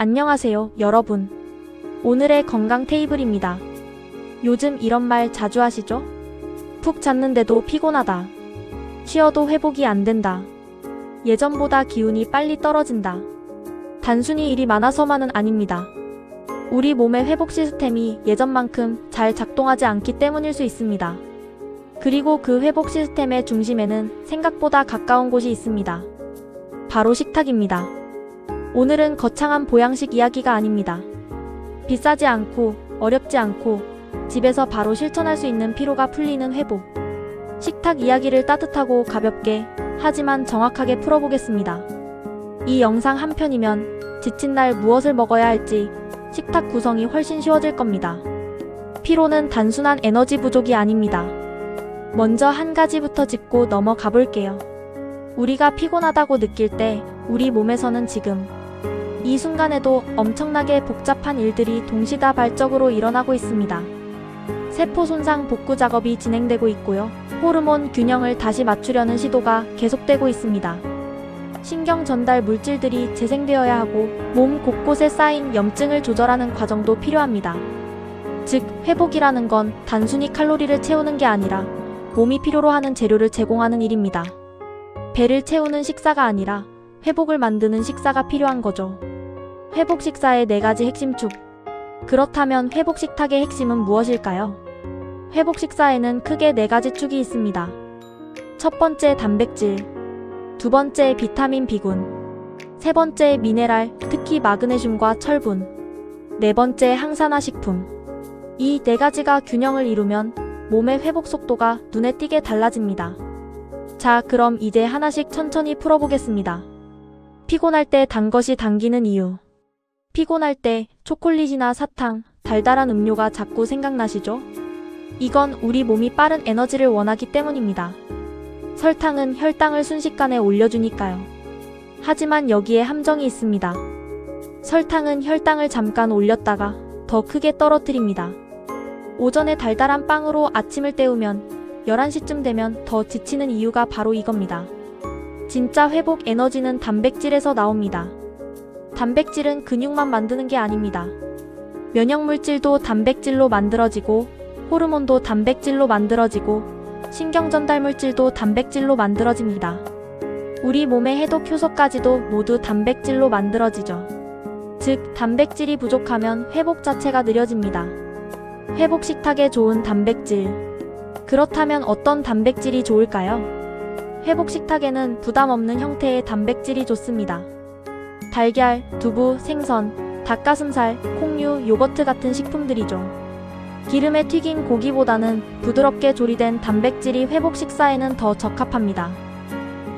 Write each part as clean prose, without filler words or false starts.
안녕하세요, 여러분. 오늘의 건강 테이블입니다. 요즘 이런 말 자주 하시죠? 푹 잤는데도 피곤하다. 쉬어도 회복이 안 된다. 예전보다 기운이 빨리 떨어진다. 단순히 일이 많아서만은 아닙니다. 우리 몸의 회복 시스템이 예전만큼 잘 작동하지 않기 때문일 수 있습니다. 그리고 그 회복 시스템의 중심에는 생각보다 가까운 곳이 있습니다. 바로 식탁입니다. 오늘은 거창한 보양식 이야기가 아닙니다. 비싸지 않고 어렵지 않고 집에서 바로 실천할 수 있는 피로가 풀리는 회복. 식탁 이야기를 따뜻하고 가볍게 하지만 정확하게 풀어보겠습니다. 이 영상 한 편이면 지친 날 무엇을 먹어야 할지 식탁 구성이 훨씬 쉬워질 겁니다. 피로는 단순한 에너지 부족이 아닙니다. 먼저 한 가지부터 짚고 넘어가 볼게요. 우리가 피곤하다고 느낄 때 우리 몸에서는 지금 이 순간에도 엄청나게 복잡한 일들이 동시다발적으로 일어나고 있습니다. 세포 손상 복구 작업이 진행되고 있고요. 호르몬 균형을 다시 맞추려는 시도가 계속되고 있습니다. 신경 전달 물질들이 재생되어야 하고 몸 곳곳에 쌓인 염증을 조절하는 과정도 필요합니다. 즉, 회복이라는 건 단순히 칼로리를 채우는 게 아니라 몸이 필요로 하는 재료를 제공하는 일입니다. 배를 채우는 식사가 아니라 회복을 만드는 식사가 필요한 거죠. 회복 식사의 4가지 핵심 축. 그렇다면 회복 식탁의 핵심은 무엇일까요? 회복 식사에는 크게 4가지 축이 있습니다. 첫 번째 단백질, 두 번째 비타민 B군, 세 번째 미네랄, 특히 마그네슘과 철분, 네 번째 항산화 식품. 이 4가지가 균형을 이루면 몸의 회복 속도가 눈에 띄게 달라집니다. 자, 그럼 이제 하나씩 천천히 풀어보겠습니다. 피곤할 때 단 것이 당기는 이유. 피곤할 때 초콜릿이나 사탕, 달달한 음료가 자꾸 생각나시죠? 이건 우리 몸이 빠른 에너지를 원하기 때문입니다. 설탕은 혈당을 순식간에 올려주니까요. 하지만 여기에 함정이 있습니다. 설탕은 혈당을 잠깐 올렸다가 더 크게 떨어뜨립니다. 오전에 달달한 빵으로 아침을 때우면 11시쯤 되면 더 지치는 이유가 바로 이겁니다. 진짜 회복 에너지는 단백질에서 나옵니다. 단백질은 근육만 만드는 게 아닙니다. 면역물질도 단백질로 만들어지고 호르몬도 단백질로 만들어지고 신경전달물질도 단백질로 만들어집니다. 우리 몸의 해독 효소까지도 모두 단백질로 만들어지죠. 즉, 단백질이 부족하면 회복 자체가 느려집니다. 회복 식탁에 좋은 단백질. 그렇다면 어떤 단백질이 좋을까요? 회복 식탁에는 부담 없는 형태의 단백질이 좋습니다. 달걀, 두부, 생선, 닭가슴살, 콩류, 요거트 같은 식품들이죠. 기름에 튀긴 고기보다는 부드럽게 조리된 단백질이 회복 식사에는 더 적합합니다.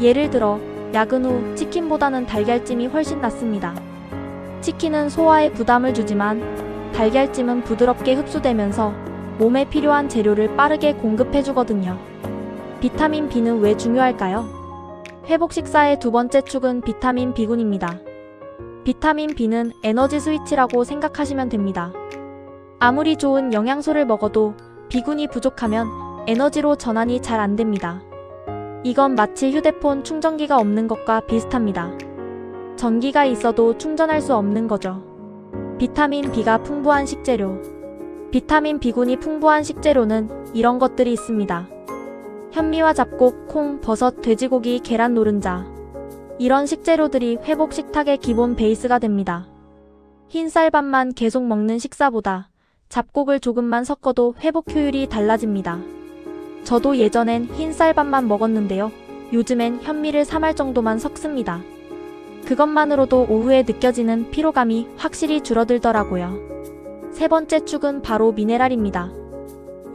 예를 들어 야근 후 치킨보다는 달걀찜이 훨씬 낫습니다. 치킨은 소화에 부담을 주지만 달걀찜은 부드럽게 흡수되면서 몸에 필요한 재료를 빠르게 공급해주거든요. 비타민 B는 왜 중요할까요? 회복 식사의 두 번째 축은 비타민 B군입니다. 비타민 B는 에너지 스위치라고 생각하시면 됩니다. 아무리 좋은 영양소를 먹어도 B군이 부족하면 에너지로 전환이 잘 안 됩니다. 이건 마치 휴대폰 충전기가 없는 것과 비슷합니다. 전기가 있어도 충전할 수 없는 거죠. 비타민 B가 풍부한 식재료. 비타민 B군이 풍부한 식재료는 이런 것들이 있습니다. 현미와 잡곡, 콩, 버섯, 돼지고기, 계란 노른자. 이런 식재료들이 회복 식탁의 기본 베이스가 됩니다. 흰쌀밥만 계속 먹는 식사보다 잡곡을 조금만 섞어도 회복 효율이 달라집니다. 저도 예전엔 흰쌀밥만 먹었는데요. 요즘엔 현미를 3알 정도만 섞습니다. 그것만으로도 오후에 느껴지는 피로감이 확실히 줄어들더라고요. 세 번째 축은 바로 미네랄입니다.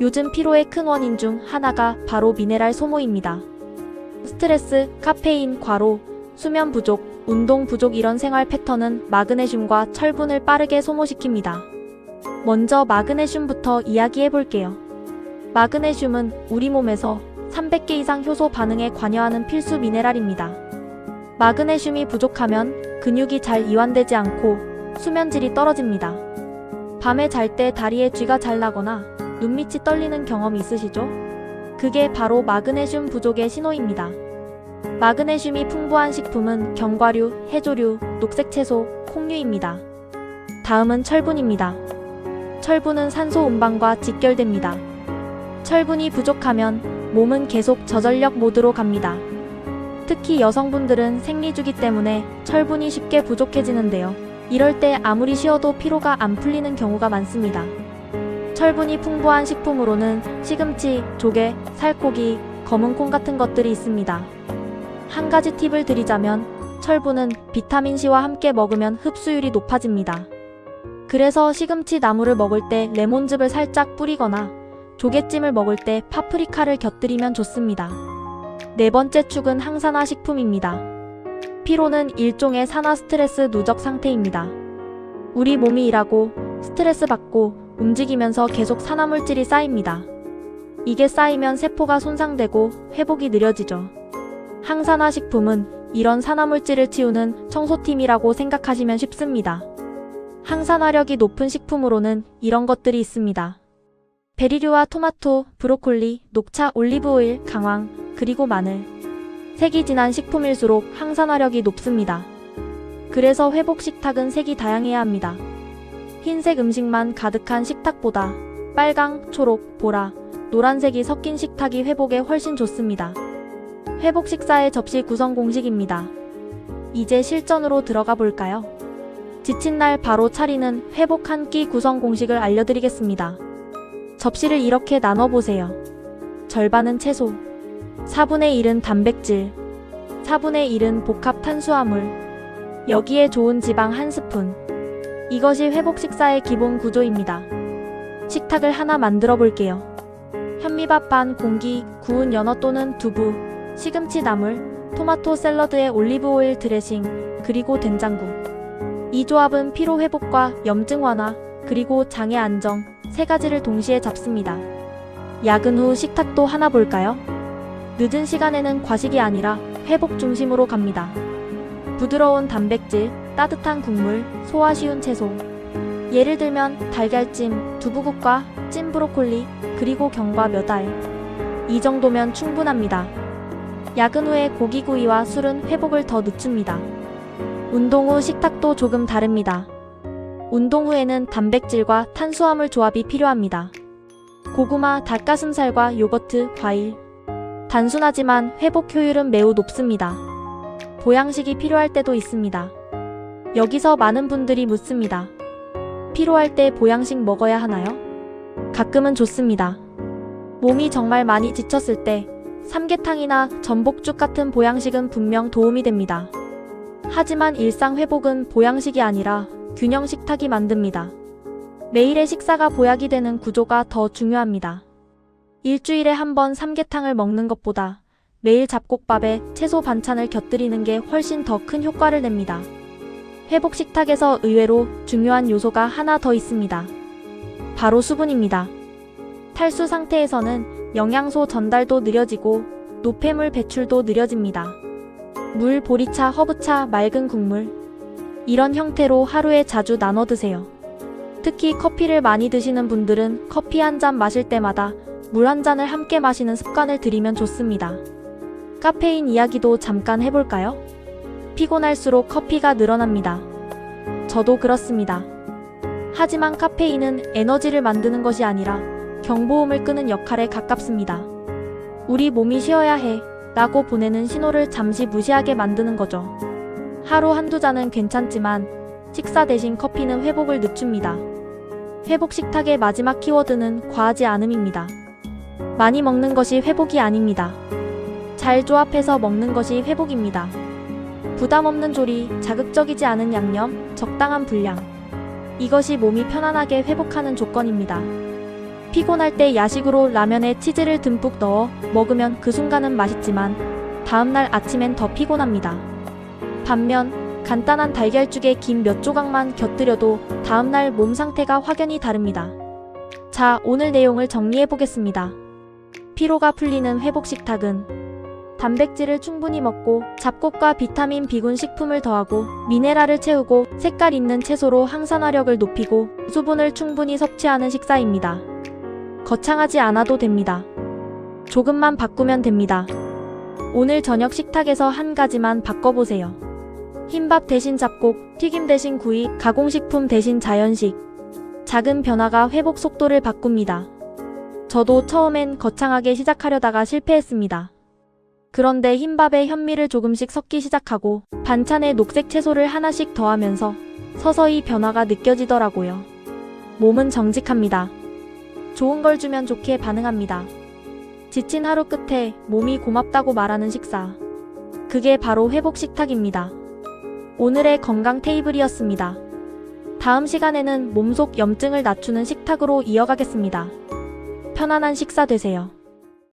요즘 피로의 큰 원인 중 하나가 바로 미네랄 소모입니다. 스트레스, 카페인 과로, 수면 부족, 운동 부족 이런 생활 패턴은 마그네슘과 철분을 빠르게 소모시킵니다. 먼저 마그네슘부터 이야기해 볼게요. 마그네슘은 우리 몸에서 300개 이상 효소 반응에 관여하는 필수 미네랄입니다. 마그네슘이 부족하면 근육이 잘 이완되지 않고 수면질이 떨어집니다. 밤에 잘 때 다리에 쥐가 잘 나거나 눈밑이 떨리는 경험 있으시죠? 그게 바로 마그네슘 부족의 신호입니다. 마그네슘이 풍부한 식품은 견과류, 해조류, 녹색채소, 콩류입니다. 다음은 철분입니다. 철분은 산소 운반과 직결됩니다. 철분이 부족하면 몸은 계속 저전력 모드로 갑니다. 특히 여성분들은 생리주기 때문에 철분이 쉽게 부족해지는데요. 이럴 때 아무리 쉬어도 피로가 안 풀리는 경우가 많습니다. 철분이 풍부한 식품으로는 시금치, 조개, 살코기, 검은콩 같은 것들이 있습니다. 한 가지 팁을 드리자면 철분은 비타민C와 함께 먹으면 흡수율이 높아집니다. 그래서 시금치 나물을 먹을 때 레몬즙을 살짝 뿌리거나 조개찜을 먹을 때 파프리카를 곁들이면 좋습니다. 네 번째 축은 항산화 식품입니다. 피로는 일종의 산화 스트레스 누적 상태입니다. 우리 몸이 일하고 스트레스 받고 움직이면서 계속 산화물질이 쌓입니다. 이게 쌓이면 세포가 손상되고 회복이 느려지죠. 항산화 식품은 이런 산화물질을 치우는 청소팀이라고 생각하시면 쉽습니다. 항산화력이 높은 식품으로는 이런 것들이 있습니다. 베리류와 토마토, 브로콜리, 녹차, 올리브오일, 강황, 그리고 마늘. 색이 진한 식품일수록 항산화력이 높습니다. 그래서 회복 식탁은 색이 다양해야 합니다. 흰색 음식만 가득한 식탁보다 빨강, 초록, 보라, 노란색이 섞인 식탁이 회복에 훨씬 좋습니다. 회복 식사의 접시 구성 공식입니다. 이제 실전으로 들어가 볼까요? 지친 날 바로 차리는 회복 한 끼 구성 공식을 알려드리겠습니다. 접시를 이렇게 나눠보세요. 절반은 채소, 4분의 1은 단백질, 4분의 1은 복합 탄수화물, 여기에 좋은 지방 1스푼. 이것이 회복 식사의 기본 구조입니다. 식탁을 하나 만들어 볼게요. 현미밥 반 공기, 구운 연어 또는 두부, 시금치 나물, 토마토 샐러드에 올리브오일 드레싱, 그리고 된장국. 이 조합은 피로 회복과 염증 완화, 그리고 장애 안정, 세 가지를 동시에 잡습니다. 야근 후 식탁도 하나 볼까요? 늦은 시간에는 과식이 아니라 회복 중심으로 갑니다. 부드러운 단백질, 따뜻한 국물, 소화 쉬운 채소. 예를 들면 달걀찜, 두부국과 찐 브로콜리, 그리고 견과 몇 알. 이 정도면 충분합니다. 야근 후에 고기구이와 술은 회복을 더 늦춥니다. 운동 후 식탁도 조금 다릅니다. 운동 후에는 단백질과 탄수화물 조합이 필요합니다. 고구마, 닭가슴살과 요거트, 과일. 단순하지만 회복 효율은 매우 높습니다. 보양식이 필요할 때도 있습니다. 여기서 많은 분들이 묻습니다. 피로할 때 보양식 먹어야 하나요? 가끔은 좋습니다. 몸이 정말 많이 지쳤을 때 삼계탕이나 전복죽 같은 보양식은 분명 도움이 됩니다. 하지만 일상 회복은 보양식이 아니라 균형 식탁이 만듭니다. 매일의 식사가 보약이 되는 구조가 더 중요합니다. 일주일에 한 번 삼계탕을 먹는 것보다 매일 잡곡밥에 채소 반찬을 곁들이는 게 훨씬 더 큰 효과를 냅니다. 회복 식탁에서 의외로 중요한 요소가 하나 더 있습니다. 바로 수분입니다. 탈수 상태에서는 영양소 전달도 느려지고 노폐물 배출도 느려집니다. 물, 보리차, 허브차, 맑은 국물. 이런 형태로 하루에 자주 나눠 드세요. 특히 커피를 많이 드시는 분들은 커피 한 잔 마실 때마다 물 한 잔을 함께 마시는 습관을 들이면 좋습니다. 카페인 이야기도 잠깐 해볼까요? 피곤할수록 커피가 늘어납니다. 저도 그렇습니다. 하지만 카페인은 에너지를 만드는 것이 아니라 경보음을 끄는 역할에 가깝습니다. 우리 몸이 쉬어야 해 라고 보내는 신호를 잠시 무시하게 만드는 거죠. 하루 한두 잔은 괜찮지만 식사 대신 커피는 회복을 늦춥니다. 회복 식탁의 마지막 키워드는 과하지 않음입니다. 많이 먹는 것이 회복이 아닙니다. 잘 조합해서 먹는 것이 회복입니다. 부담 없는 조리, 자극적이지 않은 양념, 적당한 분량. 이것이 몸이 편안하게 회복하는 조건입니다. 피곤할 때 야식으로 라면에 치즈를 듬뿍 넣어 먹으면 그 순간은 맛있지만 다음날 아침엔 더 피곤합니다. 반면 간단한 달걀죽에 김 몇 조각만 곁들여도 다음날 몸 상태가 확연히 다릅니다. 자, 오늘 내용을 정리해 보겠습니다. 피로가 풀리는 회복 식탁은 단백질을 충분히 먹고 잡곡과 비타민 B군 식품을 더하고 미네랄을 채우고 색깔 있는 채소로 항산화력을 높이고 수분을 충분히 섭취하는 식사입니다. 거창하지 않아도 됩니다. 조금만 바꾸면 됩니다. 오늘 저녁 식탁에서 한 가지만 바꿔보세요. 흰밥 대신 잡곡, 튀김 대신 구이, 가공식품 대신 자연식. 작은 변화가 회복 속도를 바꿉니다. 저도 처음엔 거창하게 시작하려다가 실패했습니다. 그런데 흰밥에 현미를 조금씩 섞기 시작하고 반찬에 녹색 채소를 하나씩 더하면서 서서히 변화가 느껴지더라고요. 몸은 정직합니다. 좋은 걸 주면 좋게 반응합니다. 지친 하루 끝에 몸이 고맙다고 말하는 식사. 그게 바로 회복 식탁입니다. 오늘의 건강 테이블이었습니다. 다음 시간에는 몸속 염증을 낮추는 식탁으로 이어가겠습니다. 편안한 식사 되세요.